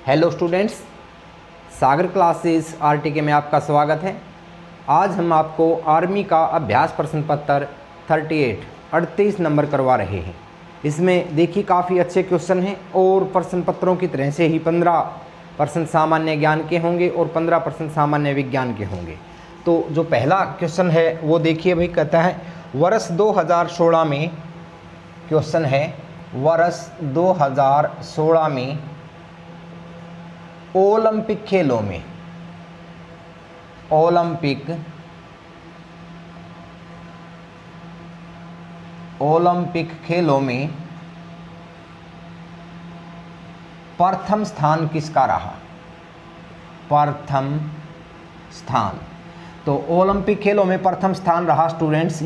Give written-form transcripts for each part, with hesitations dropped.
Hello students, सागर classes RTK में आपका स्वागत है। आज हम आपको आर्मी का अभ्यास प्रश्न पत्र 38 नंबर करवा रहे हैं। इसमें देखिए काफ़ी अच्छे क्वेश्चन हैं और प्रश्न पत्रों की तरह से ही 15% सामान्य ज्ञान के होंगे और 15% सामान्य विज्ञान के होंगे। तो जो पहला क्वेश्चन है वो देखिए भाई, कहता है वर्ष 2016 में, क्वेश्चन है वर्ष 2016 में ओलंपिक खेलों में, ओलंपिक खेलों में प्रथम स्थान किसका रहा? प्रथम स्थान, तो ओलंपिक खेलों में प्रथम स्थान रहा स्टूडेंट्स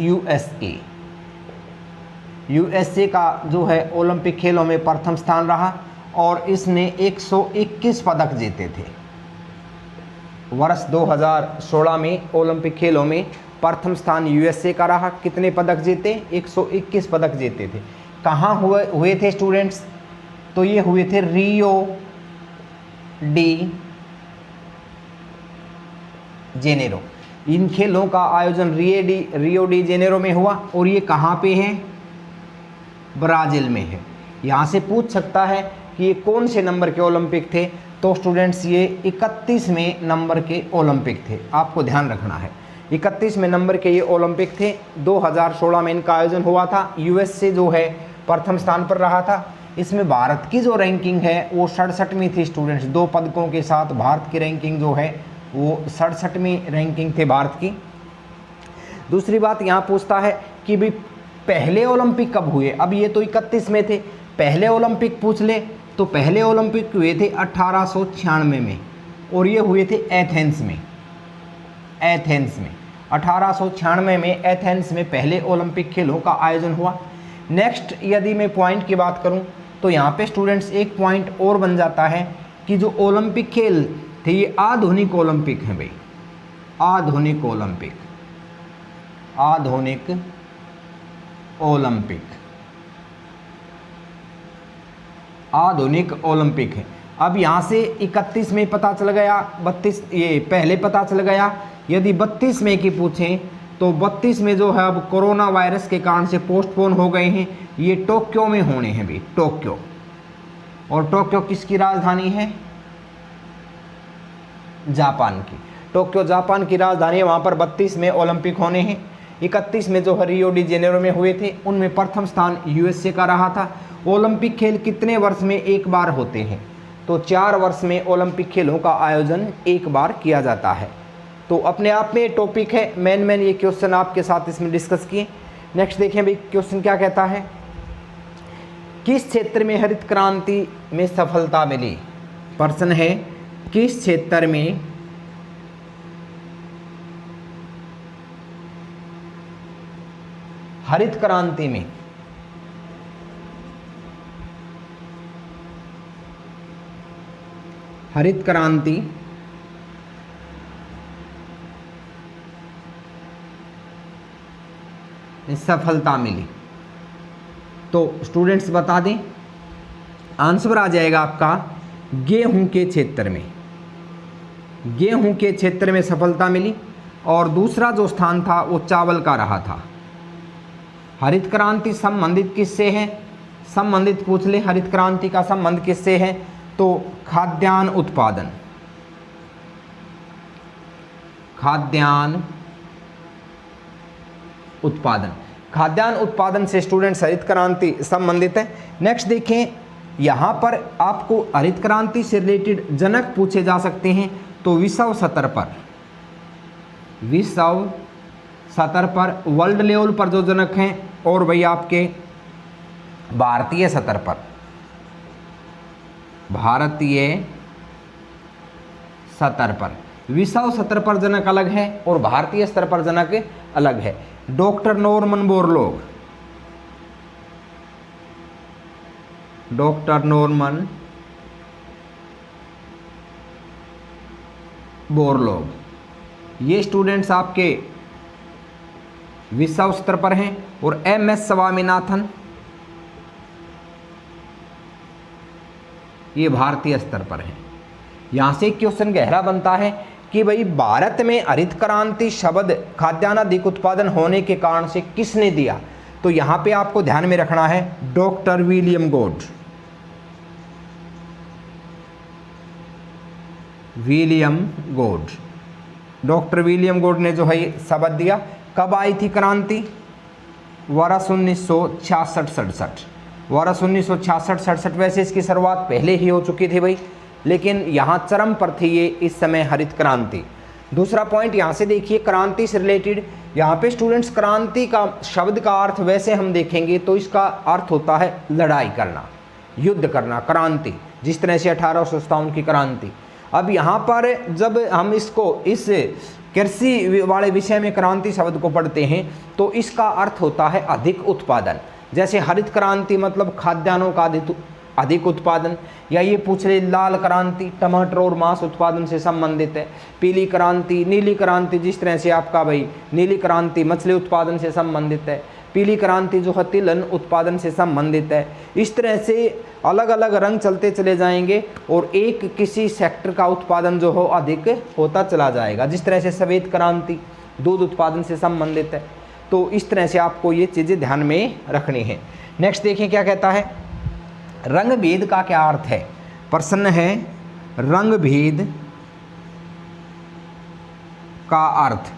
यूएसए का जो है ओलंपिक खेलों में प्रथम स्थान रहा और इसने 121 पदक जीते थे। वर्ष 2016 में ओलंपिक खेलों में प्रथम स्थान यूएसए का रहा। कितने पदक जीते? 121 पदक जीते थे। कहाँ हुए थे स्टूडेंट्स? तो ये हुए थे रियो डी जेनेरो। इन खेलों का आयोजन रियो डी जेनेरो में हुआ और ये कहाँ पे है? ब्राज़ील में है। यहाँ से पूछ सकता है कि ये कौन से नंबर के ओलंपिक थे? तो स्टूडेंट्स ये 31वें नंबर के ओलंपिक थे। आपको ध्यान रखना है 31वें नंबर के ये ओलंपिक थे। 2016 में इनका आयोजन हुआ था। यूएसए जो है प्रथम स्थान पर रहा था। इसमें भारत की जो रैंकिंग है वो 67वीं थी स्टूडेंट्स। 2 पदकों के साथ भारत की रैंकिंग जो है वो 67वीं रैंकिंग थे भारत की। दूसरी बात यहाँ पूछता है कि भाई पहले ओलंपिक कब हुए? अब ये तो 31 में थे, पहले ओलंपिक पूछ ले तो पहले ओलंपिक हुए थे 1896 में और ये हुए थे एथेंस में। 1896 में एथेंस में पहले ओलंपिक खेलों का आयोजन हुआ। नेक्स्ट यदि मैं पॉइंट की बात करूं तो यहाँ पे स्टूडेंट्स एक पॉइंट और बन जाता है कि जो ओलंपिक खेल थे ये आधुनिक ओलंपिक हैं भाई। आधुनिक ओलंपिक है। अब यहाँ से 31 में पता चल गया, 32 ये पहले पता चल गया। यदि 32 में की पूछें तो 32 में जो है अब कोरोना वायरस के कारण से पोस्टपोन हो गए हैं। ये टोक्यो में होने हैं भाई, टोक्यो। और टोक्यो किसकी राजधानी है? जापान की। टोक्यो जापान की राजधानी है, वहाँ पर 32 में ओलंपिक होने हैं। 31 में जो है रियो डी जेनेरो में हुए थे, उनमें प्रथम स्थान यूएसए का रहा था। ओलंपिक खेल कितने वर्ष में एक बार होते हैं? तो 4 वर्ष में ओलंपिक खेलों का आयोजन एक बार किया जाता है। तो अपने आप में टॉपिक है, मेन ये क्वेश्चन आपके साथ इसमें डिस्कस किए। नेक्स्ट देखें भाई क्वेश्चन क्या कहता है, किस क्षेत्र में हरित क्रांति में सफलता मिली? प्रश्न है किस क्षेत्र में हरित क्रांति में सफलता मिली? तो स्टूडेंट्स बता दें, आंसर आ जाएगा आपका गेहूं के क्षेत्र में। गेहूं के क्षेत्र में सफलता मिली और दूसरा जो स्थान था वो चावल का रहा था। हरित क्रांति संबंधित किससे है? संबंधित पूछ ले, हरित क्रांति का संबंध किससे है? तो खाद्यान्न उत्पादन से स्टूडेंट्स हरित क्रांति संबंधित है। नेक्स्ट देखें, यहाँ पर आपको हरित क्रांति से रिलेटेड जनक पूछे जा सकते हैं। तो विश्व स्तर पर वर्ल्ड लेवल पर जो जनक हैं और भाई आपके भारतीय स्तर पर विश्व स्तर पर जनक अलग है और भारतीय स्तर पर जनक अलग है। डॉक्टर नॉर्मन बोरलॉग ये स्टूडेंट्स आपके विश्व स्तर पर हैं और एम एस स्वामीनाथन ये भारतीय स्तर पर है। यहाँ से क्वेश्चन गहरा बनता है कि भाई भारत में हरित क्रांति शब्द खाद्यान्न अधिक उत्पादन होने के कारण से किसने दिया? तो यहाँ पे आपको ध्यान में रखना है डॉक्टर विलियम गोड। विलियम गोड, डॉक्टर विलियम गोड ने जो है शब्द दिया। कब आई थी क्रांति? वर्ष 1966-67। वर्ष 1966-67। वैसे इसकी शुरुआत पहले ही हो चुकी थी भाई, लेकिन यहाँ चरम पर थी ये इस समय हरित क्रांति। दूसरा पॉइंट यहाँ से देखिए क्रांति से रिलेटेड, यहाँ पे स्टूडेंट्स क्रांति का शब्द का अर्थ वैसे हम देखेंगे तो इसका अर्थ होता है लड़ाई करना, युद्ध करना, क्रांति, जिस तरह से 1857 की क्रांति। अब यहाँ पर जब हम इसको इस कृषि वाले विषय में क्रांति शब्द को पढ़ते हैं तो इसका अर्थ होता है अधिक उत्पादन। जैसे हरित क्रांति मतलब खाद्यान्नों का अधिक उत्पादन, या ये पूछ ले लाल क्रांति टमाटर और मांस उत्पादन से संबंधित है। पीली क्रांति, नीली क्रांति, जिस तरह से आपका भाई नीली क्रांति मछली उत्पादन से संबंधित है, पीली क्रांति जो है तिलहन उत्पादन से संबंधित है। इस तरह से अलग अलग रंग चलते चले जाएंगे और एक किसी सेक्टर का उत्पादन जो हो अधिक होता चला जाएगा। जिस तरह से सफ़ेद क्रांति दूध उत्पादन से संबंधित है। तो इस तरह से आपको ये चीज़ें ध्यान में रखनी है। नेक्स्ट देखें क्या कहता है, रंग भेद का क्या अर्थ है? प्रश्न है रंग भेद का अर्थ।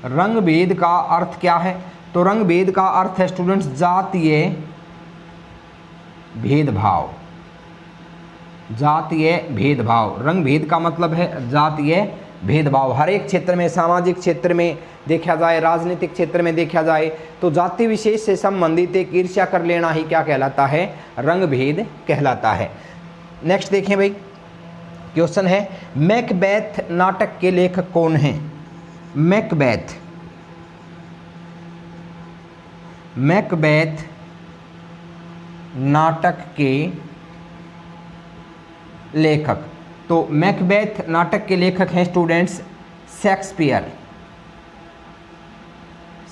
रंग भेद का अर्थ क्या है? तो रंग भेद का अर्थ है स्टूडेंट्स जातीय भेदभाव। जातीय भेदभाव, रंग भेद का मतलब है जातीय भेदभाव। हर एक क्षेत्र में, सामाजिक क्षेत्र में देखा जाए, राजनीतिक क्षेत्र में देखा जाए तो जाति विशेष से संबंधित एक ईर्ष्या कर लेना ही क्या कहलाता है? रंग भेद कहलाता है। नेक्स्ट देखें भाई, क्वेश्चन है मैकबेथ नाटक के लेखक कौन हैं? मैकबेथ, मैकबेथ नाटक के लेखक। तो मैकबेथ नाटक के लेखक हैं स्टूडेंट्स शेक्सपियर।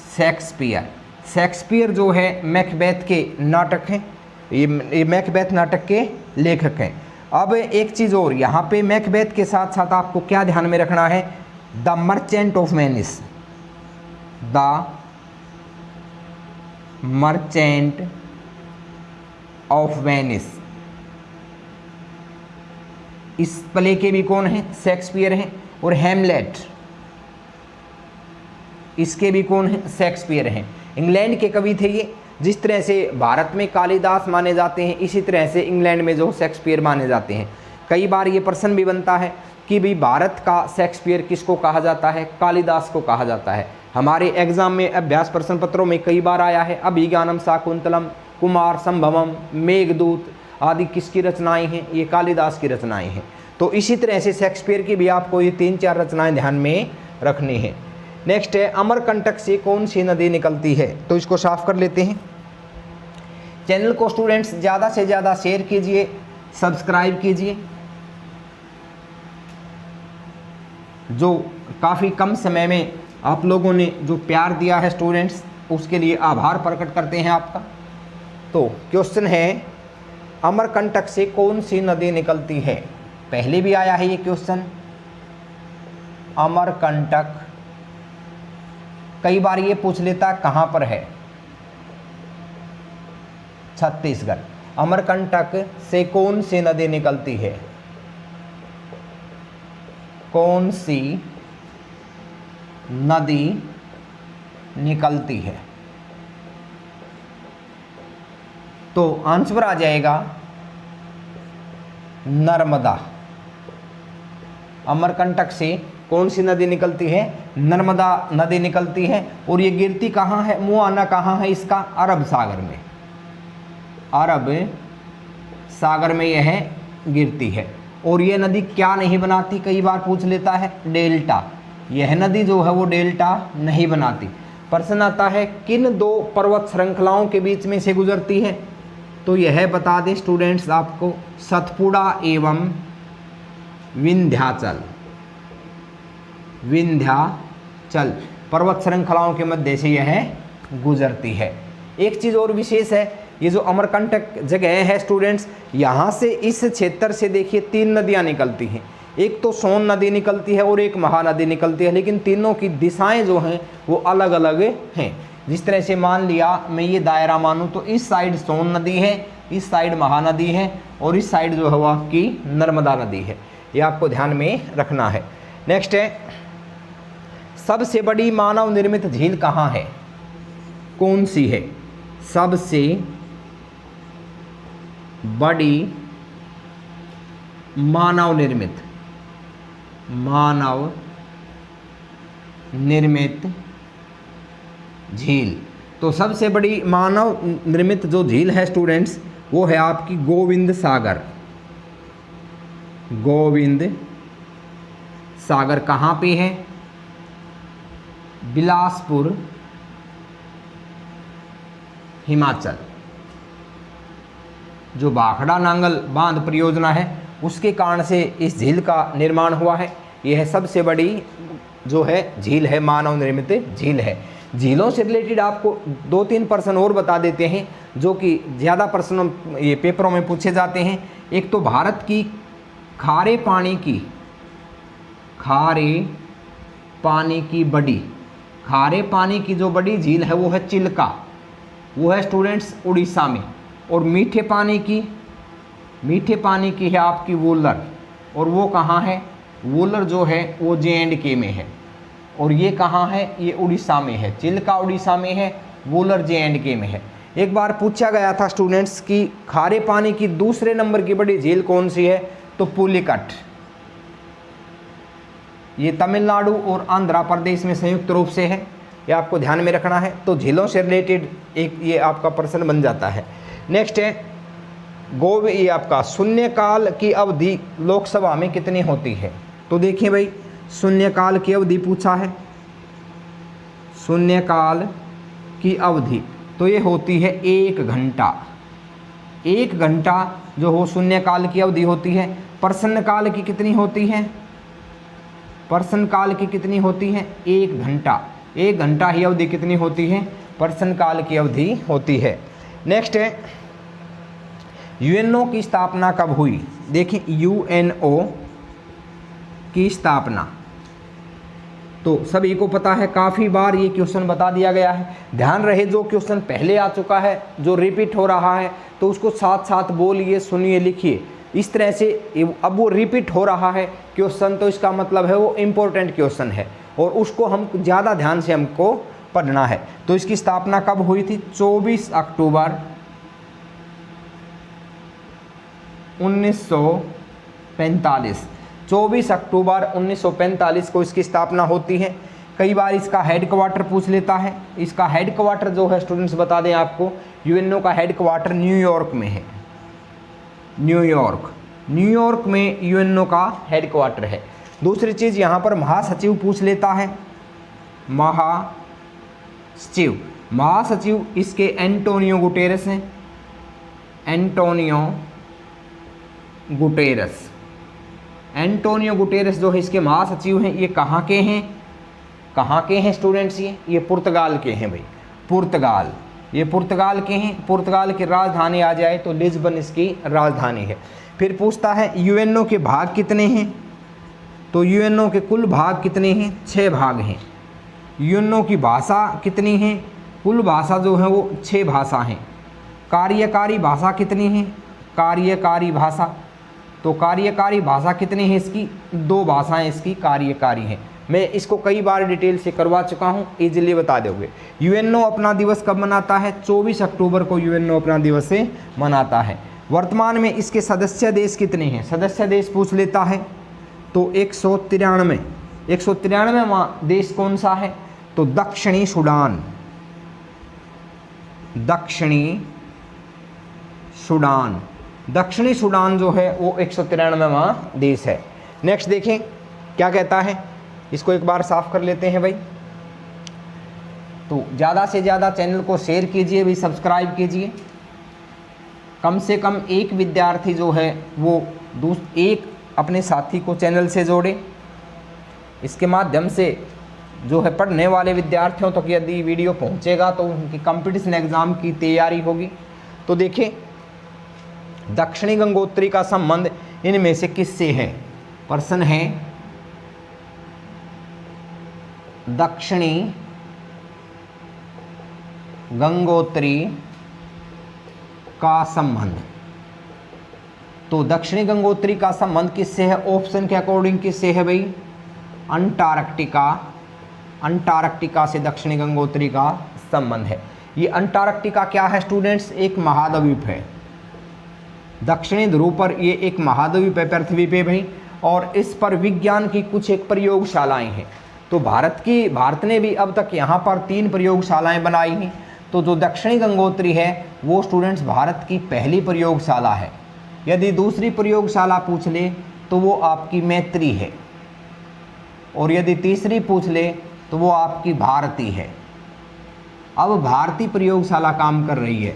शेक्सपियर, शेक्सपियर जो है मैकबेथ के नाटक हैं, ये मैकबेथ नाटक के लेखक हैं। अब एक चीज़ और, यहाँ पे मैकबेथ के साथ साथ आपको क्या ध्यान में रखना है? The merchant of Venice. The merchant of Venice, इस प्ले के भी कौन हैं? शेक्सपियर हैं। और हैमलेट, इसके भी कौन हैं? शेक्सपियर हैं। इंग्लैंड के कवि थे ये। जिस तरह से भारत में कालिदास माने जाते हैं, इसी तरह से इंग्लैंड में जो शेक्सपियर माने जाते हैं। कई बार ये प्रश्न भी बनता है कि भाई भारत का शेक्सपियर किसको कहा जाता है? कालिदास को कहा जाता है। हमारे एग्जाम में अभ्यास प्रश्न पत्रों में कई बार आया है। अभिज्ञानम शाकुंतलम, कुमार संभवम, मेघदूत आदि किसकी रचनाएं हैं? ये कालिदास की रचनाएं हैं। तो इसी तरह से शेक्सपियर की भी आपको ये 3-4 रचनाएं ध्यान में रखनी है। नेक्स्ट है अमरकंटक से कौन सी नदी निकलती है? तो इसको साफ कर लेते हैं। चैनल को स्टूडेंट्स ज़्यादा से ज़्यादा शेयर कीजिए, सब्सक्राइब कीजिए। जो काफ़ी कम समय में आप लोगों ने जो प्यार दिया है स्टूडेंट्स, उसके लिए आभार प्रकट करते हैं आपका। तो क्वेश्चन है अमरकंटक से कौन सी नदी निकलती है? पहले भी आया है ये क्वेश्चन। अमरकंटक कई बार ये पूछ लेता कहाँ पर है? छत्तीसगढ़। अमरकंटक से कौन सी नदी निकलती है? कौन सी नदी निकलती है? तो आंसर आ जाएगा नर्मदा। अमरकंटक से कौन सी नदी निकलती है? नर्मदा नदी निकलती है। और ये गिरती कहाँ है? मुआना कहाँ है इसका? अरब सागर में। अरब सागर में यह गिरती है। और ये नदी क्या नहीं बनाती? कई बार पूछ लेता है डेल्टा। यह नदी जो है वो डेल्टा नहीं बनाती। प्रश्न आता है किन 2 पर्वत श्रृंखलाओं के बीच में से गुजरती है? तो यह बता दें स्टूडेंट्स आपको, सतपुड़ा एवं विंध्याचल। विंध्याचल पर्वत श्रृंखलाओं के मध्य से यह गुजरती है। एक चीज़ और विशेष है ये जो अमरकंटक जगह है स्टूडेंट्स, यहाँ से इस क्षेत्र से देखिए 3 नदियाँ निकलती हैं। एक तो सोन नदी निकलती है और एक महानदी निकलती है, लेकिन तीनों की दिशाएं जो हैं वो अलग अलग हैं। जिस तरह से मान लिया मैं ये दायरा मानूँ तो इस साइड सोन नदी है, इस साइड महानदी है और इस साइड जो है वो आपकी नर्मदा नदी है। ये आपको ध्यान में रखना है। नेक्स्ट है, सबसे बड़ी मानव निर्मित झील कहाँ है? कौन सी है सबसे बड़ी मानव निर्मित झील? तो सबसे बड़ी मानव निर्मित जो झील है स्टूडेंट्स वो है आपकी गोविंद सागर। गोविंद सागर कहाँ पे है? बिलासपुर, हिमाचल। जो भाखड़ा नांगल बांध परियोजना है उसके कारण से इस झील का निर्माण हुआ है। यह सबसे बड़ी जो है झील है, मानव निर्मित झील है। झीलों से रिलेटेड आपको 2-3 प्रश्न और बता देते हैं जो कि ज़्यादा प्रश्नों ये पेपरों में पूछे जाते हैं। एक तो भारत की खारे पानी की जो बड़ी झील है वो है चिल्का, वो है स्टूडेंट्स उड़ीसा में। और मीठे पानी की है आपकी वोलर, और वो कहाँ है? वोलर जो है वो J&K में है। और ये कहाँ है? ये उड़ीसा में है। चिल्का उड़ीसा में है, वोलर J&K में है। एक बार पूछा गया था स्टूडेंट्स कि खारे पानी की दूसरे नंबर की बड़ी झील कौन सी है? तो पुलिकट। ये तमिलनाडु और आंध्र प्रदेश में संयुक्त रूप से है। ये आपको ध्यान में रखना है। तो झीलों से रिलेटेड एक ये आपका प्रश्न बन जाता है। नेक्स्ट है, ये आपका शून्यकाल की अवधि लोकसभा में कितनी होती है? तो देखिए भाई, शून्यकाल की अवधि पूछा है। शून्यकाल की अवधि तो ये होती है 1 घंटा। 1 घंटा जो हो शून्यकाल की अवधि होती है। प्रश्नकाल की कितनी होती है? प्रश्नकाल की कितनी होती है? 1 घंटा। 1 घंटा ही अवधि कितनी होती है? प्रश्नकाल की अवधि होती है। नेक्स्ट है, यूएनओ की स्थापना कब हुई? देखिए, यूएनओ की स्थापना तो सभी को पता है, काफ़ी बार ये क्वेश्चन बता दिया गया है। ध्यान रहे, जो क्वेश्चन पहले आ चुका है, जो रिपीट हो रहा है, तो उसको साथ साथ बोलिए, सुनिए, लिखिए। इस तरह से अब वो रिपीट हो रहा है क्वेश्चन, तो इसका मतलब है वो इम्पोर्टेंट क्वेश्चन है और उसको हम ज़्यादा ध्यान से हमको पढ़ना है। तो इसकी स्थापना कब हुई थी? 24 अक्टूबर 1945। 24 अक्टूबर 1945 को इसकी स्थापना होती है। कई बार इसका हेडक्वार्टर पूछ लेता है। इसका हेडक्वार्टर जो है स्टूडेंट्स बता दें आपको, यूएनओ का हेडक्वार्टर न्यूयॉर्क में है। न्यूयॉर्क में यूएनओ का हेडक्वार्टर है। दूसरी चीज़, यहाँ पर महासचिव पूछ लेता है। महासचिव इसके एंटोनियो गुटेरेस हैं। एंटोनियो गुटेरेस जो है इसके महासचिव हैं। ये कहाँ के हैं स्टूडेंट्स? ये पुर्तगाल के हैं भाई, पुर्तगाल। ये पुर्तगाल के हैं। पुर्तगाल की राजधानी आ जाए तो लिस्बन इसकी राजधानी है। फिर पूछता है यूएनओ के भाग कितने हैं? तो यूएनओ के कुल भाग कितने हैं? 6 भाग हैं। यूएनओ की भाषा कितनी है? कुल भाषा जो है वो 6 भाषा हैं। कार्यकारी भाषा कितनी है? कार्यकारी भाषा तो कार्यकारी भाषा कितनी है इसकी? 2 भाषाएं इसकी कार्यकारी हैं। मैं इसको कई बार डिटेल से करवा चुका हूँ, इजीली बता दोगे। यूएनओ अपना दिवस कब मनाता है? 24 अक्टूबर को यूएनओ अपना दिवस से मनाता है। वर्तमान में इसके सदस्य देश कितने हैं? सदस्य देश पूछ लेता है तो 193वां देश कौन सा है? तो दक्षिणी सूडान जो है वो 193वां देश है। नेक्स्ट देखें क्या कहता है, इसको एक बार साफ कर लेते हैं भाई। तो ज़्यादा से ज़्यादा चैनल को शेयर कीजिए भाई, सब्सक्राइब कीजिए। कम से कम एक विद्यार्थी जो है वो एक अपने साथी को चैनल से जोड़े। इसके माध्यम से जो है पढ़ने वाले विद्यार्थियों तक यदि वीडियो पहुंचेगा तो उनकी कंपटीशन एग्ज़ाम की तैयारी होगी। तो देखिए दक्षिणी गंगोत्री का संबंध इनमें से किससे है? प्रश्न है दक्षिणी गंगोत्री का संबंध। तो दक्षिणी गंगोत्री का संबंध किससे है? ऑप्शन के अकॉर्डिंग किससे है भाई? अंटार्कटिका। अंटार्कटिका से दक्षिणी गंगोत्री का संबंध है। ये अंटार्कटिका क्या है स्टूडेंट्स? एक महाद्वीप है। दक्षिणी ध्रुव पर ये एक महाद्वीप है पृथ्वी पे भाई, और इस पर विज्ञान की कुछ एक प्रयोगशालाएं हैं। तो भारत ने भी अब तक यहाँ पर 3 प्रयोगशालाएं बनाई हैं। तो जो दक्षिणी गंगोत्री है वो स्टूडेंट्स भारत की पहली प्रयोगशाला है। यदि दूसरी प्रयोगशाला पूछ ले तो वो आपकी मैत्री है, और यदि तीसरी पूछ ले तो वो आपकी भारती है। अब भारतीय प्रयोगशाला काम कर रही है।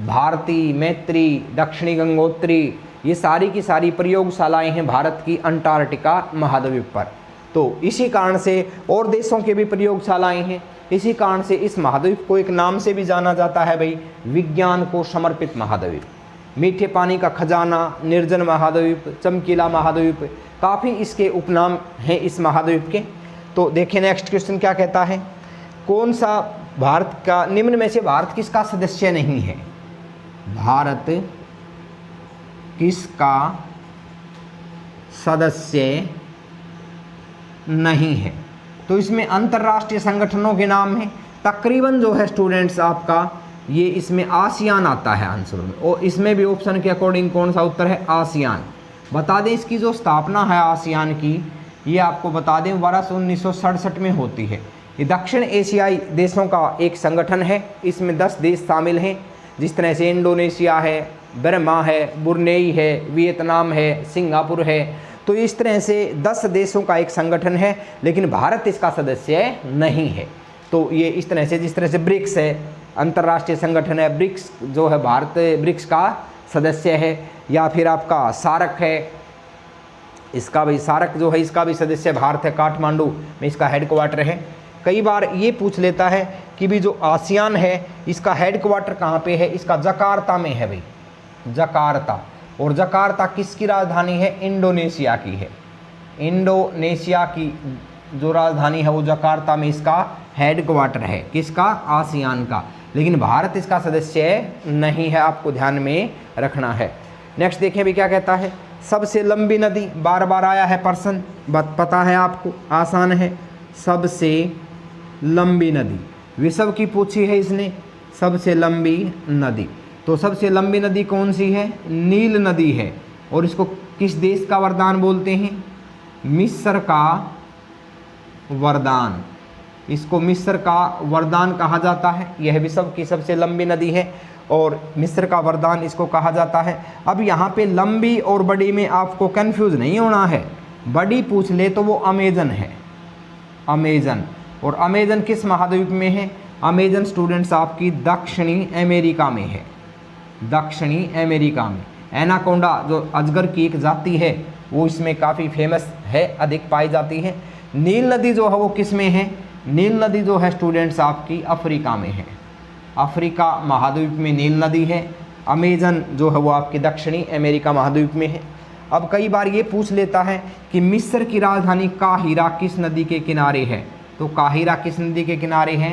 भारती, मैत्री, दक्षिणी गंगोत्री, ये सारी की सारी प्रयोगशालाएं हैं भारत की अंटार्कटिका महाद्वीप पर। तो इसी कारण से और देशों के भी प्रयोगशालाएं हैं। इसी कारण से इस महाद्वीप को एक नाम से भी जाना जाता है भाई, विज्ञान को समर्पित महाद्वीप। मीठे पानी का खजाना, निर्जन महाद्वीप, चमकीला महाद्वीप, काफ़ी इसके उपनाम हैं इस महाद्वीप के। तो देखिए नेक्स्ट क्वेश्चन क्या कहता है? कौन सा भारत का निम्न में से भारत किसका सदस्य नहीं है? भारत किसका सदस्य नहीं है? तो इसमें अंतर्राष्ट्रीय संगठनों के नाम हैं। तकरीबन जो है स्टूडेंट्स आपका ये इसमें आसियान आता है आंसर में, और इसमें भी ऑप्शन के अकॉर्डिंग कौन सा उत्तर है? आसियान। बता दें इसकी जो स्थापना है आसियान की, ये आपको बता दें वर्ष 1967 में होती है। ये दक्षिण एशियाई देशों का एक संगठन है। इसमें 10 देश शामिल हैं, जिस तरह से इंडोनेशिया है, बर्मा है, ब्रुनेई है, वियतनाम है, सिंगापुर है। तो इस तरह से 10 देशों का एक संगठन है, लेकिन भारत इसका सदस्य नहीं है। तो ये इस तरह से, जिस तरह से ब्रिक्स है, अंतर्राष्ट्रीय संगठन है, ब्रिक्स जो है भारत ब्रिक्स का सदस्य है, या फिर आपका सार्क है, इसका भी सार्क जो है इसका भी सदस्य भारत है, काठमांडू में इसका हेडक्वार्टर है। कई बार ये पूछ लेता है कि भी जो आसियान है इसका हेडक्वार्टर कहाँ पे है? इसका जकार्ता में है भाई, जकार्ता। और जकार्ता किसकी राजधानी है? इंडोनेशिया की है। इंडोनेशिया की जो राजधानी है वो जकार्ता में इसका हेडक्वार्टर है। किसका? आसियान का। लेकिन भारत इसका सदस्य नहीं है, आपको ध्यान में रखना है। नेक्स्ट देखें भी क्या कहता है? सबसे लंबी नदी, बार बार आया है प्रश्न, पता है आपको, आसान है। सबसे लंबी नदी विश्व की पूछी है इसने, सबसे लंबी नदी। तो सबसे लंबी नदी कौन सी है? नील नदी है। और इसको किस देश का वरदान बोलते हैं? मिस्र का वरदान। इसको मिस्र का वरदान कहा जाता है। यह विश्व की सबसे लंबी नदी है और मिस्र का वरदान इसको कहा जाता है। अब यहाँ पे लंबी और बड़ी में आपको कंफ्यूज नहीं होना है। बड़ी पूछ ले तो वो अमेजन है, अमेजन। और अमेजन किस महाद्वीप में है? अमेजन स्टूडेंट्स आपकी दक्षिणी अमेरिका में है, दक्षिणी अमेरिका में। एनाकोंडा जो अजगर की एक जाति है वो इसमें काफ़ी फेमस है, अधिक पाई जाती है। नील नदी जो है वो किस में है? नील नदी जो है स्टूडेंट्स आपकी अफ्रीका में है, अफ्रीका महाद्वीप में नील नदी है। अमेजन जो है वो आपकी दक्षिणी अमेरिका महाद्वीप में है। अब कई बार ये पूछ लेता है कि मिस्र की राजधानी काहिरा किस नदी के किनारे है? तो काहिरा किस नदी के किनारे है?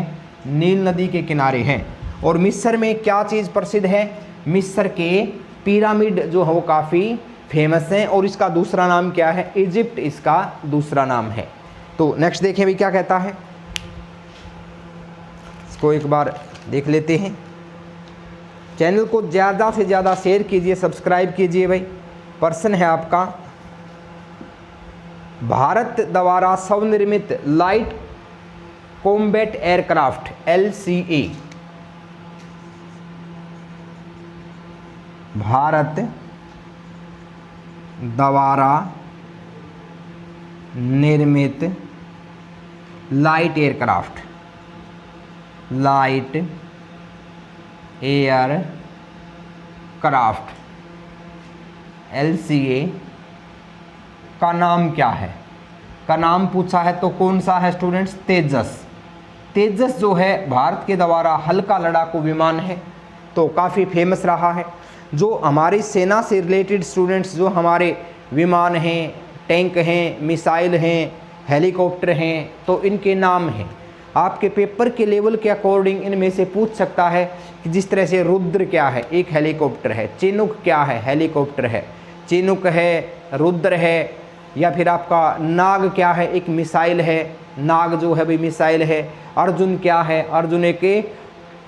नील नदी के किनारे हैं। और मिस्र में क्या चीज़ प्रसिद्ध है? मिस्र के पिरामिड जो है वो काफ़ी फेमस हैं। और इसका दूसरा नाम क्या है? इजिप्ट इसका दूसरा नाम है। तो नेक्स्ट देखें भी क्या कहता है, इसको एक बार देख लेते हैं। चैनल को ज़्यादा से ज़्यादा शेयर कीजिए, सब्सक्राइब कीजिए भाई। प्रश्न है आपका, भारत द्वारा स्वनिर्मित light combat aircraft LCA, Bharat द्वारा निर्मित light aircraft, light aircraft LCA का नाम क्या है? का नाम पूछा है तो कौन सा है स्टूडेंट्स? तेजस। तेजस जो है भारत के द्वारा हल्का लड़ाकू विमान है। तो काफ़ी फेमस रहा है। जो हमारी सेना से रिलेटेड स्टूडेंट्स, जो हमारे विमान हैं, टैंक हैं, मिसाइल हैं, हेलीकॉप्टर हैं, तो इनके नाम हैं। आपके पेपर के लेवल के अकॉर्डिंग इनमें से पूछ सकता है कि जिस तरह से रुद्र क्या है, एक हेलीकॉप्टर है, चिनुक क्या है, हेलीकॉप्टर है, चिनुक है, रुद्र है, या फिर आपका नाग क्या है, एक मिसाइल है, नाग जो है भाई मिसाइल है। अर्जुन क्या है, अर्जुन एक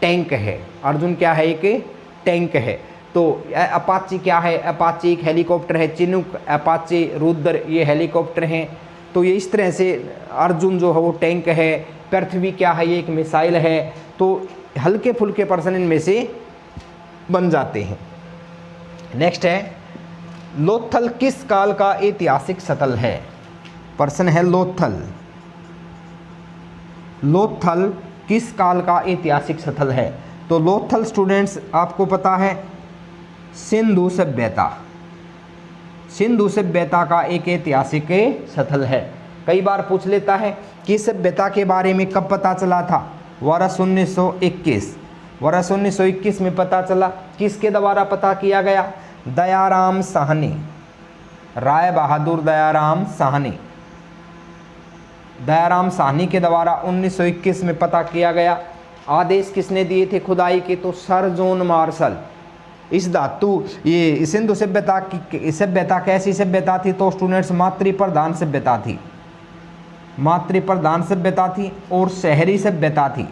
टैंक है, अर्जुन क्या है, एक टैंक है। तो अपाची क्या है, अपाची एक हेलीकॉप्टर है, चिनुक, अपाची, रुद्र ये हेलीकॉप्टर हैं। तो ये इस तरह से अर्जुन जो है वो टैंक है, पृथ्वी क्या है, ये एक मिसाइल है। तो हल्के फुल्के पर्सन इनमें से बन जाते हैं। नेक्स्ट है, लोथल किस काल का ऐतिहासिक स्थल है? पर्सन है लोथल। लोथल किस काल का ऐतिहासिक स्थल है? तो लोथल स्टूडेंट्स आपको पता है सिंधु सभ्यता, सिंधु सभ्यता का एक ऐतिहासिक स्थल है। कई बार पूछ लेता है कि सभ्यता के बारे में कब पता चला था? वर्ष 1921। वर्ष 1921 में पता चला। किसके द्वारा पता किया गया? दयाराम साहनी, राय बहादुर दयाराम साहनी, दयाराम साहनी के द्वारा 1921 में पता किया गया। आदेश किसने दिए थे खुदाई के? तो सर जॉन मार्शल। इस धातु ये सिंधु सभ्यता की सभ्यता कैसी सभ्यता थी? तो स्टूडेंट्स मातृ प्रधान सभ्यता थी, मातृ प्रधान सभ्यता थी और शहरी सभ्यता थी,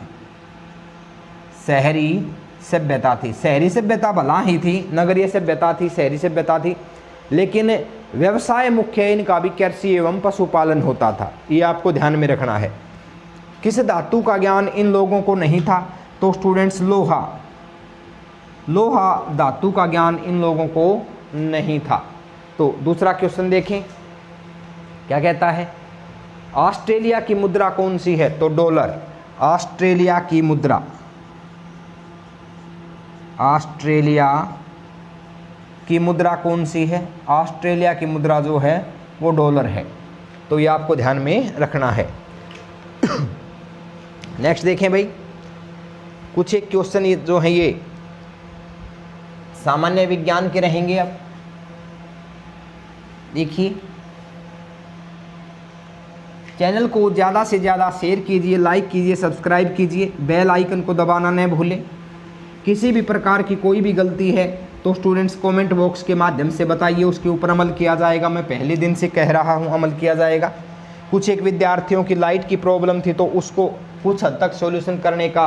शहरी सभ्यता थी। शहरी सभ्यता भला ही थी, नगरीय सभ्यता थी, शहरी सभ्यता थी, लेकिन व्यवसाय मुख्य इनका भी कृषि एवं पशुपालन होता था। ये आपको ध्यान में रखना है। किस धातु का ज्ञान इन लोगों को नहीं था? तो स्टूडेंट्स लोहा, लोहा धातु का ज्ञान इन लोगों को नहीं था। तो दूसरा क्वेश्चन देखें, क्या कहता है? ऑस्ट्रेलिया की मुद्रा कौन सी है? तो डॉलर। ऑस्ट्रेलिया की मुद्रा, ऑस्ट्रेलिया की मुद्रा कौन सी है? ऑस्ट्रेलिया की मुद्रा जो है वो डॉलर है। तो ये आपको ध्यान में रखना है। नेक्स्ट देखें भाई, कुछ एक क्वेश्चन ये जो है ये सामान्य विज्ञान के रहेंगे। अब देखिए, चैनल को ज़्यादा से ज़्यादा शेयर कीजिए, लाइक कीजिए, सब्सक्राइब कीजिए, बेल आइकन को दबाना न भूलें। किसी भी प्रकार की कोई भी गलती है तो स्टूडेंट्स कमेंट बॉक्स के माध्यम से बताइए, उसके ऊपर अमल किया जाएगा। मैं पहले दिन से कह रहा हूं, अमल किया जाएगा। कुछ एक विद्यार्थियों की लाइट की प्रॉब्लम थी तो उसको कुछ हद तक सॉल्यूशन करने का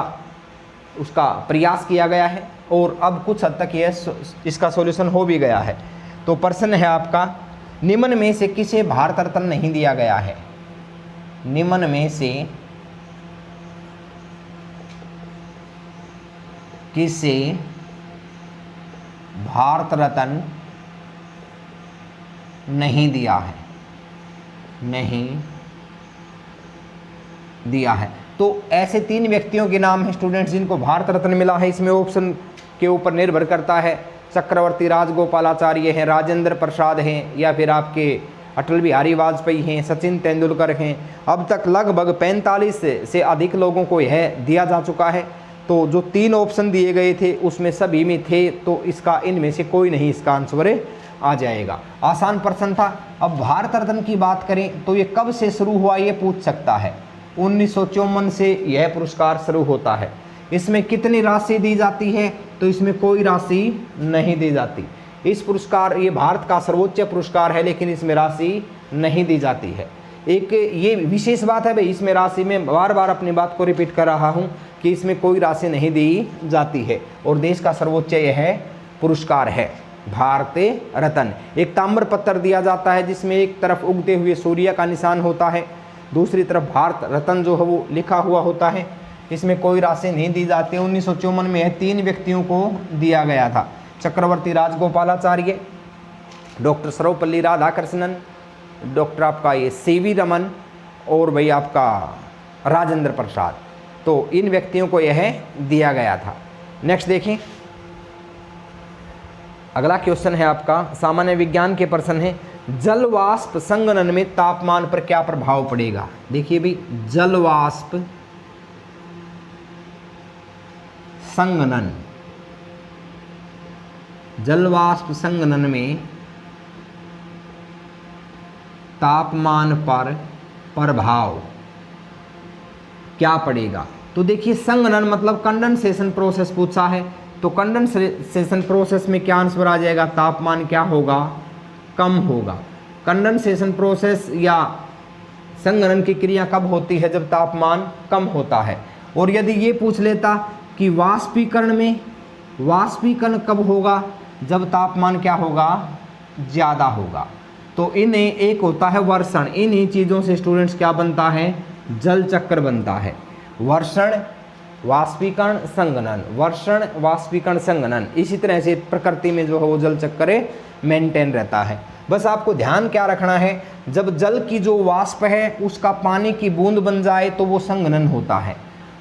उसका प्रयास किया गया है और अब कुछ हद तक इसका सॉल्यूशन हो भी गया है। तो प्रश्न है आपका, निम्न में से किसे भारत रत्न नहीं दिया गया है? निम्न में से किसे भारत रत्न नहीं दिया है? नहीं दिया है। तो ऐसे 3 व्यक्तियों के नाम हैं स्टूडेंट्स जिनको भारत रत्न मिला है। इसमें ऑप्शन के ऊपर निर्भर करता है। चक्रवर्ती राजगोपालाचार्य हैं, राजेंद्र प्रसाद हैं, या फिर आपके अटल बिहारी वाजपेयी हैं, सचिन तेंदुलकर हैं। अब तक लगभग 45 से अधिक लोगों को यह दिया जा चुका है। तो जो 3 ऑप्शन दिए गए थे उसमें सभी में थे, तो इसका इनमें से कोई नहीं इसका आंसर आ जाएगा। आसान प्रश्न था। अब भारत रत्न की बात करें तो ये कब से शुरू हुआ ये पूछ सकता है। 1954 से यह पुरस्कार शुरू होता है। इसमें कितनी राशि दी जाती है? तो इसमें कोई राशि नहीं दी जाती। इस पुरस्कार, ये भारत का सर्वोच्च पुरस्कार है, लेकिन इसमें राशि नहीं दी जाती है। एक ये विशेष बात है भाई, इसमें राशि में बार बार अपनी बात को रिपीट कर रहा हूँ कि इसमें कोई राशि नहीं दी जाती है और देश का सर्वोच्च यह पुरस्कार है भारत रत्न। एक ताम्र पत्र दिया जाता है जिसमें एक तरफ उगते हुए सूर्य का निशान होता है, दूसरी तरफ भारत रत्न जो है वो लिखा हुआ होता है। इसमें कोई राशि नहीं दी जाती। 1954 में 3 व्यक्तियों को दिया गया था। चक्रवर्ती राजगोपालाचार्य, डॉक्टर सर्वपल्ली राधाकृष्णन, डॉक्टर आपका ये सीवी रमन और भाई आपका राजेंद्र प्रसाद। तो इन व्यक्तियों को यह दिया गया था। नेक्स्ट देखें, अगला क्वेश्चन है आपका सामान्य विज्ञान के प्रश्न है, जल वाष्प संघनन में तापमान पर क्या प्रभाव पड़ेगा? देखिए भाई, जल वाष्प संघनन जल वाष्प संघनन में तापमान पर प्रभाव क्या पड़ेगा? तो देखिए संघनन मतलब कंडेंसेशन प्रोसेस पूछा है, तो कंडेंसेशन प्रोसेस में क्या आंसर आ जाएगा? तापमान क्या होगा? कम होगा। कंडेंसेशन प्रोसेस या संघनन की क्रिया कब होती है? जब तापमान कम होता है। और यदि ये पूछ लेता कि वाष्पीकरण कब होगा? जब तापमान क्या होगा? ज़्यादा होगा। तो इन्हें एक होता है वर्षण, इन्हीं चीज़ों से स्टूडेंट्स क्या बनता है? जल चक्र बनता है। वर्षण, वाष्पीकरण, संघनन, वर्षण, वाष्पीकरण, संघनन। इसी तरह से प्रकृति में जो है वो जल चक्र मेंटेन रहता है। बस आपको ध्यान क्या रखना है, जब जल की जो वाष्प है उसका पानी की बूंद बन जाए तो वो संघनन होता है,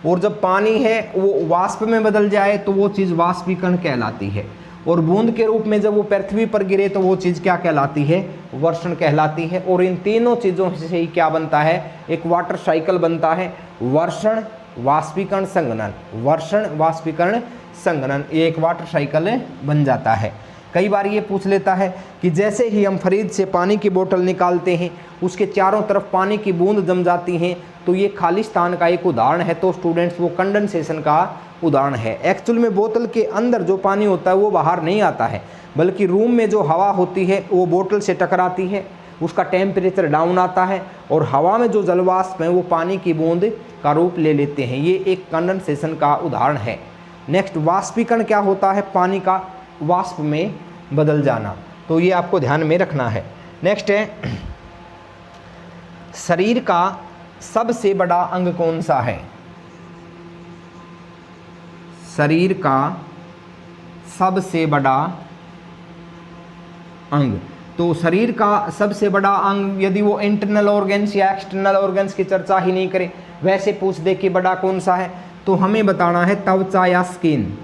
और जब पानी है वो वाष्प में बदल जाए तो वो चीज़ वाष्पीकरण कहलाती है, और बूंद के रूप में जब वो पृथ्वी पर गिरे तो वो चीज़ क्या कहलाती है? वर्षण कहलाती है। और इन तीनों चीज़ों से ही क्या बनता है? एक वाटर साइकिल बनता है। वर्षण, वाष्पीकरण, संघनन, वर्षण, वाष्पीकरण, संघनन, ये एक वाटर साइकिल बन जाता है। कई बार ये पूछ लेता है कि जैसे ही हम फ्रिज से पानी की बोतल निकालते हैं उसके चारों तरफ पानी की बूंद जम जाती हैं, तो ये खालिस्तान का एक उदाहरण है। तो स्टूडेंट्स वो कंडेंसेशन का उदाहरण है। एक्चुअल में बोतल के अंदर जो पानी होता है वो बाहर नहीं आता है, बल्कि रूम में जो हवा होती है वो बोतल से टकराती है, उसका टेम्परेचर डाउन आता है और हवा में जो जलवाष्प है वो पानी की बूंद का रूप ले लेते हैं। ये एक कंडेंसेशन का उदाहरण है। नेक्स्ट, वाष्पीकरण क्या होता है? पानी का वाष्प में बदल जाना। तो ये आपको ध्यान में रखना है। नेक्स्ट है, शरीर का सबसे बड़ा अंग कौन सा है? शरीर का सबसे बड़ा अंग, तो शरीर का सबसे बड़ा अंग यदि वो इंटरनल ऑर्गन्स या एक्सटर्नल ऑर्गन्स की चर्चा ही नहीं करे, वैसे पूछ दे कि बड़ा कौन सा है, तो हमें बताना है त्वचा या स्किन।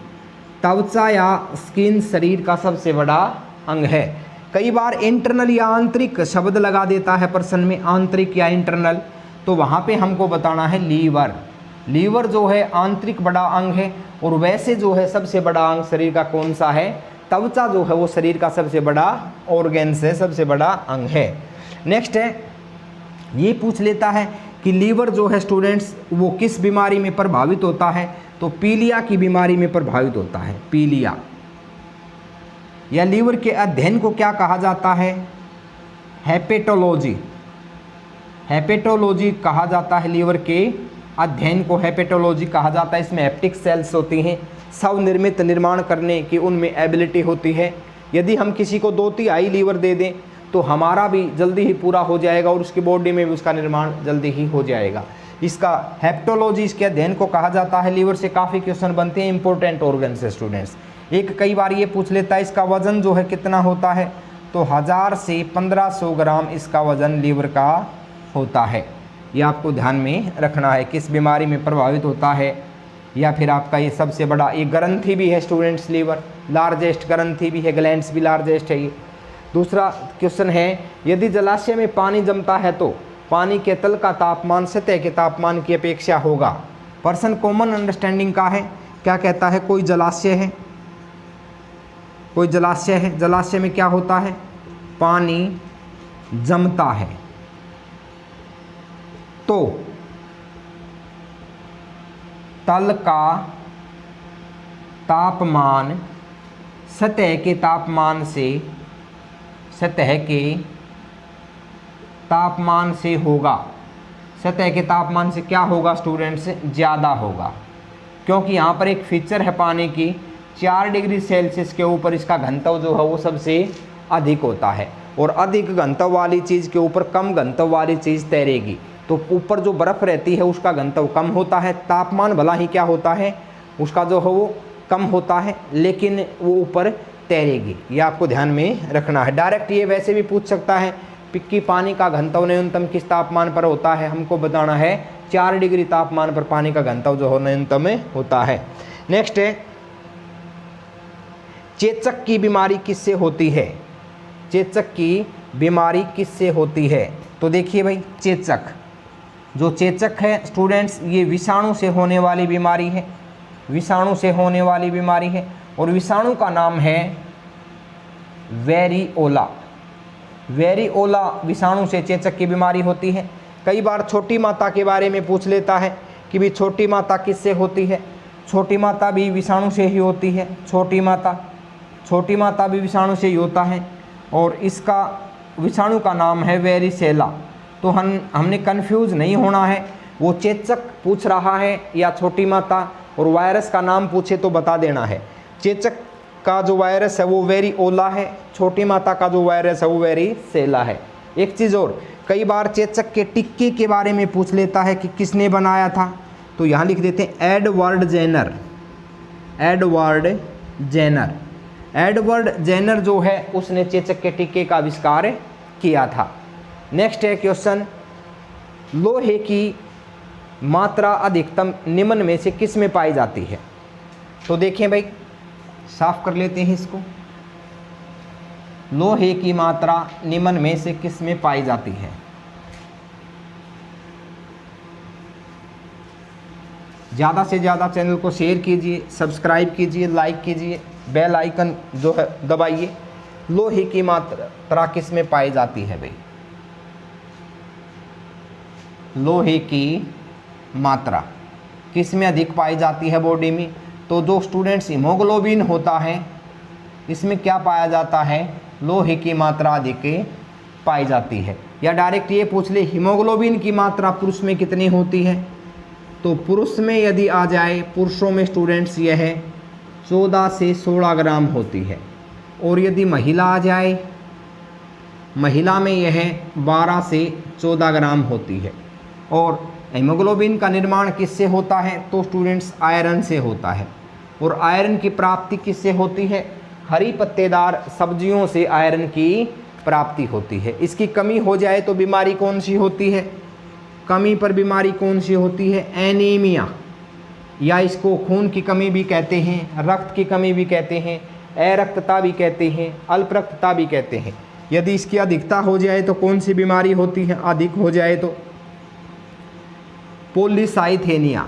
त्वचा या स्किन शरीर का सबसे बड़ा अंग है। कई बार इंटरनल या आंतरिक शब्द लगा देता है प्रश्न में, आंतरिक या इंटरनल, तो वहाँ पे हमको बताना है लीवर। लीवर जो है आंतरिक बड़ा अंग है, और वैसे जो है सबसे बड़ा अंग शरीर का कौन सा है? त्वचा जो है वो शरीर का सबसे बड़ा ऑर्गन्स है, सबसे बड़ा अंग है। नेक्स्ट है, ये पूछ लेता है कि लीवर जो है स्टूडेंट्स वो किस बीमारी में प्रभावित होता है? तो पीलिया की बीमारी में प्रभावित होता है। पीलिया या लीवर के अध्ययन को क्या कहा जाता है? हेपेटोलॉजी। हेपेटोलॉजी कहा जाता है, लीवर के अध्ययन को हेपेटोलॉजी कहा जाता है। इसमें हेप्टिक सेल्स होती हैं, स्वनिर्मित निर्माण करने की उनमें एबिलिटी होती है। यदि हम किसी को 2/3 लीवर दे दें तो हमारा भी जल्दी ही पूरा हो जाएगा और उसकी बॉडी में भी उसका निर्माण जल्दी ही हो जाएगा। इसका हेप्टोलॉजी, इसके अध्ययन को कहा जाता है। लीवर से काफ़ी क्वेश्चन बनते हैं, इंपॉर्टेंट ऑर्गन से स्टूडेंट्स। एक कई बार ये पूछ लेता है इसका वजन जो है कितना होता है? तो 1000 से 1500 ग्राम इसका वजन लीवर का होता है। ये आपको ध्यान में रखना है, किस बीमारी में प्रभावित होता है। या फिर आपका ये सबसे बड़ा, ये ग्रंथि भी है स्टूडेंट्स, लीवर लार्जेस्ट ग्रंथि भी है, ग्लैंड्स भी लार्जेस्ट है ये। दूसरा क्वेश्चन है, यदि जलाशय में पानी जमता है तो पानी के तल का तापमान सतह के तापमान की अपेक्षा होगा। पर्सन कॉमन अंडरस्टैंडिंग का है, क्या कहता है? कोई जलाशय है, कोई जलाशय है, जलाशय में क्या होता है? पानी जमता है, तो तल का तापमान सतह के तापमान से होगा। सतह के तापमान से क्या होगा स्टूडेंट्स? ज़्यादा होगा, क्योंकि यहाँ पर एक फीचर है पानी की, 4 डिग्री सेल्सियस के ऊपर इसका घनत्व जो है वो सबसे अधिक होता है, और अधिक घनत्व वाली चीज़ के ऊपर कम घनत्व वाली चीज़ तैरेगी। तो ऊपर जो बर्फ़ रहती है उसका घनत्व कम होता है, तापमान भला ही क्या होता है उसका जो है वो कम होता है, लेकिन वो ऊपर तैरेगी। ये आपको ध्यान में रखना है। डायरेक्ट ये वैसे भी पूछ सकता है कि पानी का घनत्व न्यूनतम किस तापमान पर होता है? हमको बताना है 4 डिग्री तापमान पर पानी का घनत्व जो है न्यूनतम होता है। नेक्स्ट है, चेचक की बीमारी किससे होती है? चेचक की बीमारी किससे होती है? तो देखिए भाई, चेचक, जो चेचक है स्टूडेंट्स ये विषाणु से होने वाली बीमारी है, विषाणु से होने वाली बीमारी है, और विषाणु का नाम है वेरिओला। वेरिओला विषाणु से चेचक की बीमारी होती है। कई बार छोटी माता के बारे में पूछ लेता है कि भी छोटी माता किससे होती है। छोटी माता भी विषाणु से ही होती है। छोटी माता भी विषाणु से ही होता है और इसका विषाणु का नाम है वेरिसेला। तो हमने कंफ्यूज नहीं होना है, वो चेचक पूछ रहा है या छोटी माता, और वायरस का नाम पूछे तो बता देना है। चेचक का जो वायरस है वो वेरिओला है, छोटी माता का जो वायरस है वो वेरिसेला है। एक चीज़ और, कई बार चेचक के टिक्के के बारे में पूछ लेता है कि किसने बनाया था, तो यहाँ लिख देते हैं एडवर्ड जेनर। एडवर्ड जेनर जो है उसने चेचक के टिक्के का आविष्कार किया था। नेक्स्ट है क्वेश्चन, लोहे की मात्रा अधिकतम निम्न में से किस में पाई जाती है। तो देखें भाई, साफ कर लेते हैं इसको। लोहे की मात्रा निम्न में से किस में पाई जाती है। ज़्यादा से ज़्यादा चैनल को शेयर कीजिए, सब्सक्राइब कीजिए, लाइक कीजिए, बेल आइकन जो है दबाइए। लोहे की मात्रा किस में पाई जाती है भाई। लोहे की मात्रा किस में अधिक पाई जाती है बॉडी में। तो जो स्टूडेंट्स हीमोग्लोबिन होता है इसमें क्या पाया जाता है, लोहे की मात्रा अधिक पाई जाती है। या डायरेक्ट ये पूछ ले हीमोग्लोबिन की मात्रा पुरुष में कितनी होती है, तो पुरुष में यदि आ जाए, पुरुषों में स्टूडेंट्स यह 14 से 16 ग्राम होती है, और यदि महिला आ जाए, महिला में यह 12 से 14 ग्राम होती है। और हीमोग्लोबिन का निर्माण किससे होता है, तो स्टूडेंट्स आयरन से होता है। और आयरन की प्राप्ति किससे होती है, हरी पत्तेदार सब्जियों से आयरन की प्राप्ति होती है। इसकी कमी हो जाए तो बीमारी कौन सी होती है, कमी पर बीमारी कौन सी होती है, एनीमिया, या इसको खून की कमी भी कहते हैं, रक्त की कमी भी कहते हैं, अरक्तता भी कहते हैं, अल्परक्तता भी कहते हैं। यदि इसकी अधिकता हो जाए तो कौन सी बीमारी होती है, अधिक हो जाए तो पोलीसाइथेनिया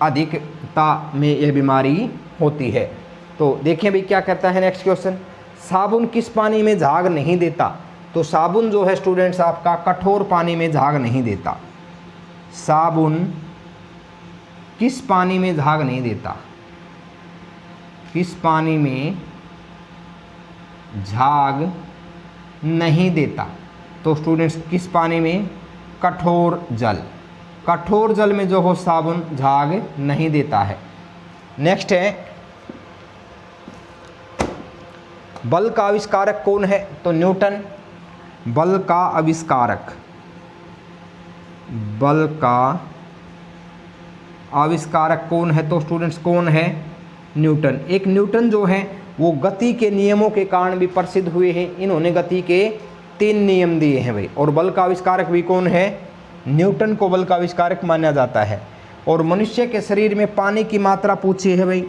अधिकता में यह बीमारी होती है। तो देखें भाई क्या कहता है नेक्स्ट क्वेश्चन, साबुन किस पानी में झाग नहीं देता। तो साबुन जो है स्टूडेंट्स आपका कठोर पानी में झाग नहीं देता। साबुन किस पानी में झाग नहीं देता, किस पानी में झाग नहीं देता। तो स्टूडेंट्स किस पानी में, कठोर जल। कठोर जल में जो हो साबुन झाग नहीं देता है। नेक्स्ट है, बल का आविष्कारक कौन है, तो न्यूटन। बल का आविष्कारक कौन है, तो स्टूडेंट्स कौन है, न्यूटन। एक न्यूटन जो है वो गति के नियमों के कारण भी प्रसिद्ध हुए हैं। इन्होंने गति के 3 नियम दिए हैं भाई। और बल का आविष्कारक भी कौन है, न्यूटन को बल का आविष्कारक माना जाता है। और मनुष्य के शरीर में पानी की मात्रा पूछी है भाई,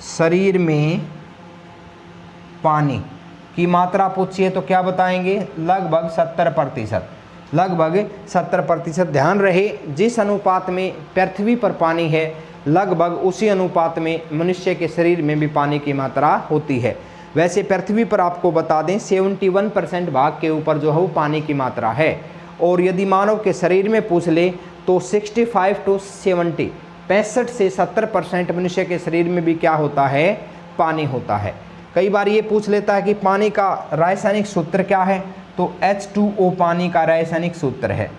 शरीर में पानी की मात्रा पूछी है तो क्या बताएंगे, लगभग 70%। लगभग 70%। ध्यान रहे जिस अनुपात में पृथ्वी पर पानी है लगभग उसी अनुपात में मनुष्य के शरीर में भी पानी की मात्रा होती है। वैसे पृथ्वी पर आपको बता दें 71% भाग के ऊपर जो है वो पानी की मात्रा है। और यदि मानव के शरीर में पूछ ले तो 65 to 70 65 से 70% मनुष्य के शरीर में भी क्या होता है, पानी होता है। कई बार ये पूछ लेता है कि पानी का रासायनिक सूत्र क्या है, तो H2O पानी का रासायनिक सूत्र है।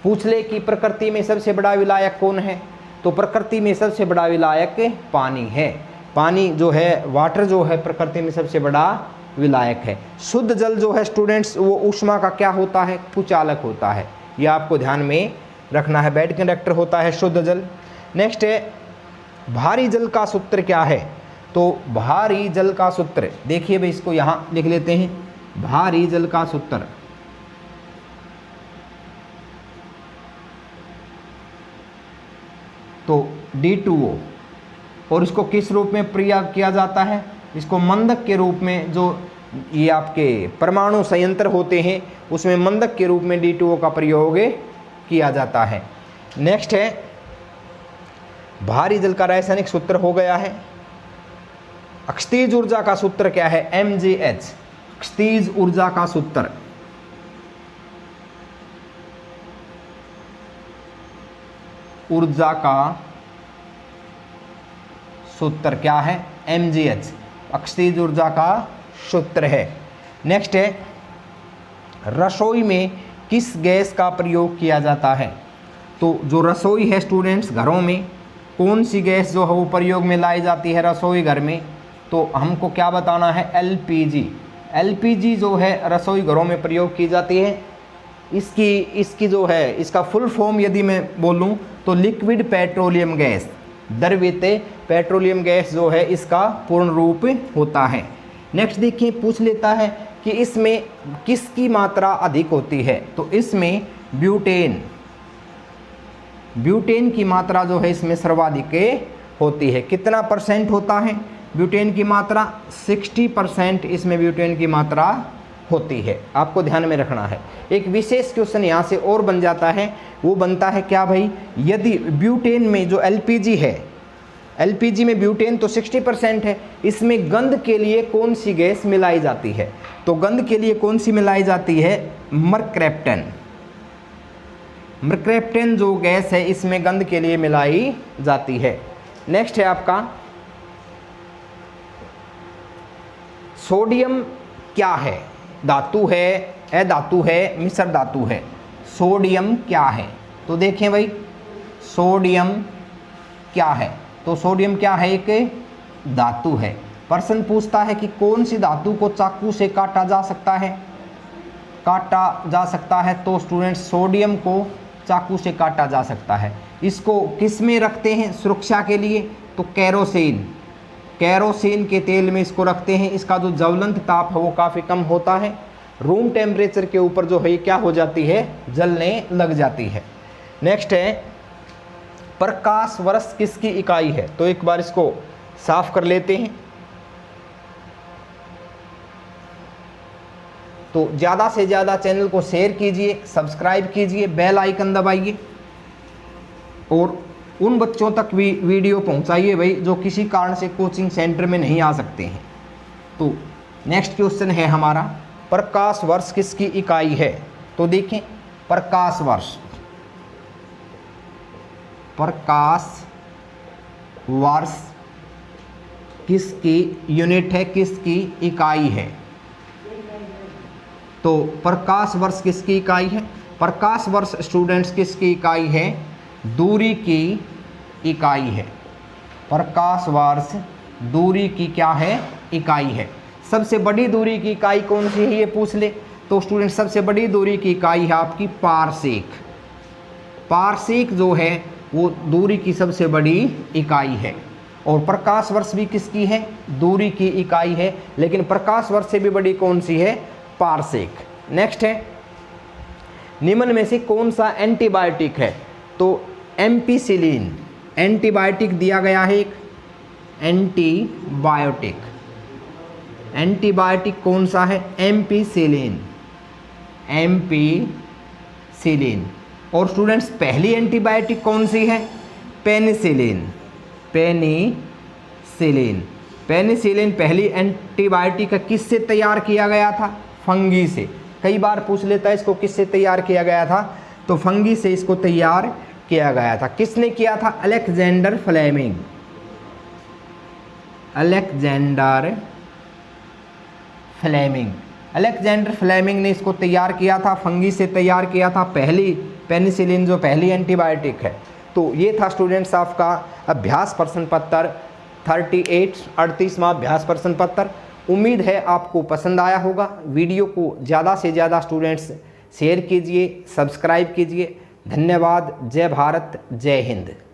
पूछ ले कि प्रकृति में सबसे बड़ा विलायक कौन है, तो प्रकृति में सबसे बड़ा विलायक पानी है। पानी जो है, वाटर जो है प्रकृति में सबसे बड़ा विलायक है। शुद्ध जल जो है स्टूडेंट्स वो ऊष्मा का क्या होता है, कुचालक होता है। ये आपको ध्यान में रखना है, बेड कंडक्टर होता है शुद्ध जल। नेक्स्ट है, भारी जल का सूत्र क्या है, तो भारी जल का सूत्र देखिए भाई, इसको यहाँ लिख लेते हैं, भारी जल का सूत्र तो D2O। और इसको किस रूप में प्रयोग किया जाता है, इसको मंदक के रूप में, जो ये आपके परमाणु संयंत्र होते हैं उसमें मंदक के रूप में D2O का प्रयोग किया जाता है। नेक्स्ट है, भारी जल का रासायनिक सूत्र हो गया है। क्षितिज ऊर्जा का सूत्र क्या है? mgh। क्षितिज ऊर्जा का सूत्र क्या है? mgh। क्षितिज ऊर्जा का सूत्र है। नेक्स्ट है, रसोई में किस गैस का प्रयोग किया जाता है? तो जो रसोई है स्टूडेंट्स, घरों में कौन सी गैस जो है वो प्रयोग में लाई जाती है रसोई घर में? तो हमको क्या बताना है? एलपीजी। एलपीजी जो है रसोई घरों में प्रयोग की जाती है। इसकी जो है इसका फुल फॉर्म यदि मैं बोलूं तो लिक्विड पेट्रोलियम गैस, द्रवित पेट्रोलियम गैस जो है इसका पूर्ण रूप होता है। नेक्स्ट देखिए, पूछ लेता है कि इसमें किसकी मात्रा अधिक होती है? तो इसमें ब्यूटेन की मात्रा जो है इसमें सर्वाधिक होती है। कितना परसेंट होता है ब्यूटेन की मात्रा? 60% इसमें ब्यूटेन की मात्रा होती है। आपको ध्यान में रखना है। एक विशेष क्वेश्चन यहाँ से और बन जाता है, वो बनता है क्या भाई? यदि ब्यूटेन में जो एलपीजी है, एलपीजी में ब्यूटेन तो 60% है, इसमें गंध के लिए कौन सी गैस मिलाई जाती है? तो गंध के लिए कौन सी मिलाई जाती है? मरक्रैप्टन। मरक्रैप्टन जो गैस है इसमें गंध के लिए मिलाई जाती है। नेक्स्ट है आपका, सोडियम क्या है? धातु है, अधातु है, मिश्र धातु है। सोडियम क्या है? तो देखें भाई, सोडियम क्या है? तो सोडियम क्या है? एक धातु है। प्रश्न पूछता है कि कौन सी धातु को चाकू से काटा जा सकता है? तो स्टूडेंट्स सोडियम को चाकू से काटा जा सकता है। इसको किस में रखते हैं सुरक्षा के लिए? तो कैरोसिन के तेल में इसको रखते हैं। इसका जो ज्वलंत ताप है वो काफ़ी कम होता है। रूम टेम्परेचर के ऊपर जो है क्या हो जाती है? जलने लग जाती है। नेक्स्ट है, प्रकाश वर्ष किसकी इकाई है? तो एक बार इसको साफ कर लेते हैं। तो ज़्यादा से ज़्यादा चैनल को शेयर कीजिए, सब्सक्राइब कीजिए, बेल आइकन दबाइए और उन बच्चों तक भी वीडियो पहुंचाइए भाई जो किसी कारण से कोचिंग सेंटर में नहीं आ सकते हैं। तो नेक्स्ट क्वेश्चन है हमारा, प्रकाश वर्ष किसकी इकाई है? तो देखें, प्रकाश वर्ष किसकी यूनिट है, किसकी इकाई है? तो प्रकाश वर्ष किसकी इकाई है? प्रकाश वर्ष स्टूडेंट्स किसकी इकाई है? दूरी की इकाई है। प्रकाश वर्ष दूरी की क्या है? इकाई है। सबसे बड़ी दूरी की इकाई कौन सी है ये पूछ ले तो स्टूडेंट सबसे बड़ी दूरी की इकाई है आपकी पारसेक। पारसेक जो है वो दूरी की सबसे बड़ी इकाई है। और प्रकाश वर्ष भी किसकी है? दूरी की इकाई है। लेकिन प्रकाश वर्ष से भी बड़ी कौन सी है? पारसेक। नेक्स्ट है, निम्न में से कौन सा एंटीबायोटिक है? तो एम्पिसिलिन एंटीबायोटिक दिया गया है। एक एंटीबायोटिक कौन सा है? एम्पिसिलिन। और स्टूडेंट्स पहली एंटीबायोटिक कौन सी है? पेनिसिलिन पहली एंटीबायोटिक किससे तैयार किया गया था? फंगी से। कई बार पूछ लेता है इसको किससे तैयार किया गया था? तो फंगी से इसको तैयार किया गया था। किसने किया था? अलेक्जेंडर फ्लेमिंग ने इसको तैयार किया था, फंगी से तैयार किया था। पहली पेनिसिलिन जो पहली एंटीबायोटिक है। तो ये था स्टूडेंट्स आपका अभ्यास प्रश्न पत्र 38वां अभ्यास प्रश्न पत्र। उम्मीद है आपको पसंद आया होगा। वीडियो को ज़्यादा से ज़्यादा स्टूडेंट्स शेयर कीजिए, सब्सक्राइब कीजिए। धन्यवाद। जय भारत, जय हिंद।